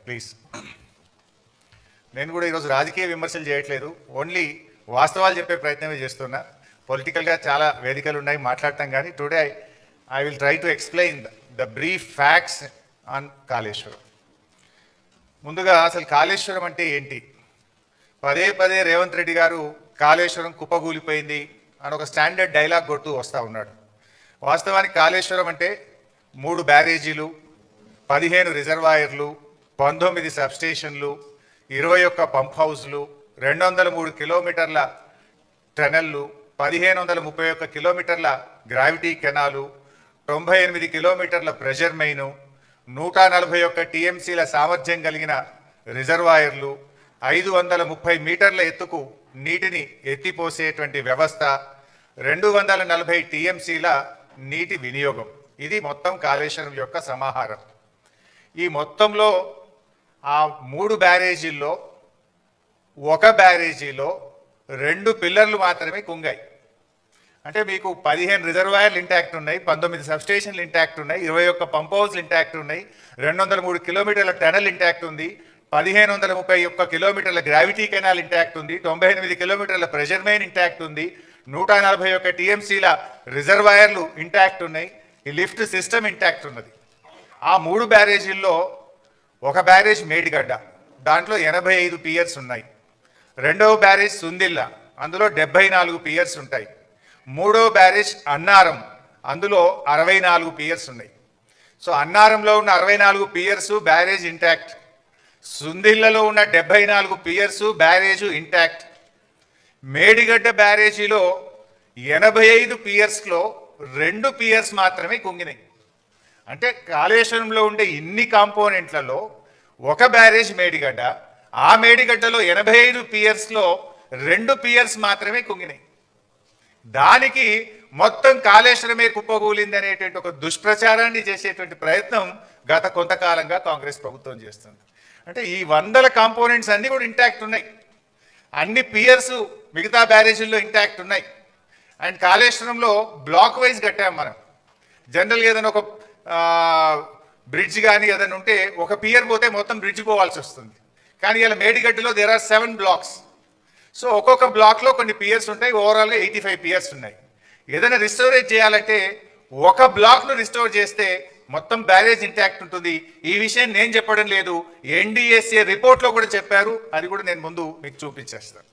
Please. నేను కూడా ఈరోజు రాజకీయ విమర్శలు చేయట్లేదు, ఓన్లీ వాస్తవాలు చెప్పే ప్రయత్నమే చేస్తున్నా. పొలిటికల్గా చాలా వేదికలు ఉన్నాయి, మాట్లాడతాం. కానీ today I will try to explain the brief facts on Kaleshwaram. ముందుగా అసలు కాళేశ్వరం అంటే ఏంటి? పదే పదే రేవంత్ రెడ్డి గారు కాళేశ్వరం కుప్పగూలిపోయింది అని ఒక స్టాండర్డ్ డైలాగ్ కొడుతూ వస్తూ ఉన్నాడు. వాస్తవానికి కాళేశ్వరం అంటే 3 బ్యారేజీలు, 15 రిజర్వాయర్లు, 19 సబ్స్టేషన్లు, 21 పంప్ హౌస్లు, 203 కిలోమీటర్ల టనెల్లు, 1531 కిలోమీటర్ల గ్రావిటీ కెనాలు, 98 కిలోమీటర్ల ప్రెషర్ మెయిను, 141 టీఎంసీల సామర్థ్యం కలిగిన రిజర్వాయర్లు, 530 మీటర్ల ఎత్తుకు నీటిని ఎత్తిపోసేటువంటి వ్యవస్థ, 240 టీఎంసీల నీటి వినియోగం. ఇది మొత్తం కాళేశ్వరం యొక్క సమాహారం. ఈ మొత్తంలో ఆ 3 బ్యారేజీల్లో ఒక బ్యారేజీలో 2 పిల్లర్లు మాత్రమే కుంగాయి. అంటే మీకు 15 రిజర్వాయర్లు ఇంటాక్ట్ ఉన్నాయి, 19 సబ్స్టేషన్లు ఇంటాక్ట్ ఉన్నాయి, 21 పంప్ హౌస్లు ఇంటాక్ట్ ఉన్నాయి, 203 కిలోమీటర్ల టనల్ ఇంటాక్ట్ ఉంది, 1531 కిలోమీటర్ల గ్రావిటీ కెనాల్ ఇంటాక్ట్ ఉంది, 98 కిలోమీటర్ల ప్రెషర్ మెయిన్ ఇంటాక్ట్ ఉంది, 141 టీఎంసీల రిజర్వాయర్లు ఇంటాక్ట్ ఉన్నాయి, ఈ లిఫ్ట్ సిస్టమ్ ఇంటాక్ట్ ఉన్నది. ఆ 3 బ్యారేజీల్లో ఒక బ్యారేజ్ మేడిగడ్డ, దాంట్లో 85 పియర్స్ ఉన్నాయి. రెండవ బ్యారేజ్ సుందిల్ల, అందులో 74 పియర్స్ ఉంటాయి. మూడవ బ్యారేజ్ అన్నారం, అందులో 64 పియర్స్ ఉన్నాయి. సో అన్నారంలో ఉన్న 64 పియర్స్ బ్యారేజ్ ఇంటాక్ట్, సుందిల్లలో ఉన్న 74 పియర్స్ బ్యారేజ్ ఇంటాక్ట్. మేడిగడ్డ బ్యారేజీలో 85 పియర్స్లో 2 పియర్స్ మాత్రమే కుంగినాయి. అంటే కాళేశ్వరంలో ఉండే ఇన్ని కాంపోనెంట్లలో ఒక బ్యారేజ్ మేడిగడ్డ, ఆ మేడిగడ్డలో 85 పియర్స్లో 2 పియర్స్ మాత్రమే కుంగినాయి. దానికి మొత్తం కాళేశ్వరమే కుప్పగూలింది అనేటువంటి ఒక దుష్ప్రచారాన్ని చేసేటువంటి ప్రయత్నం గత కొంతకాలంగా కాంగ్రెస్ ప్రభుత్వం చేస్తుంది. అంటే ఈ 100 కాంపోనెంట్స్ అన్నీ కూడా ఇంటాక్ట్ ఉన్నాయి, అన్ని పియర్స్ మిగతా బ్యారేజీల్లో ఇంటాక్ట్ ఉన్నాయి. అండ్ కాళేశ్వరంలో బ్లాక్ వైజ్ కట్టాం మనం. జనరల్గా ఏదైనా ఒక బ్రిడ్జ్ కానీ ఏదైనా ఉంటే ఒక పియర్ పోతే మొత్తం బ్రిడ్జ్ పోవాల్సి వస్తుంది. కానీ ఇలా మేడిగడ్డలో దేర్ ఆర్ 7 బ్లాక్స్. సో ఒక్కొక్క బ్లాక్లో కొన్ని పియర్స్ ఉంటాయి, ఓవరాల్గా 85 పియర్స్ ఉన్నాయి. ఏదైనా రిస్టోరేజ్ చేయాలంటే ఒక బ్లాక్ను రిస్టోర్ చేస్తే మొత్తం బ్యారేజ్ ఇంటాక్ట్ ఉంటుంది. ఈ విషయం నేను చెప్పడం లేదు, ఎన్డీఎస్ఏ రిపోర్ట్లో కూడా చెప్పారు, అది కూడా నేను ముందు మీకు చూపించేస్తాను.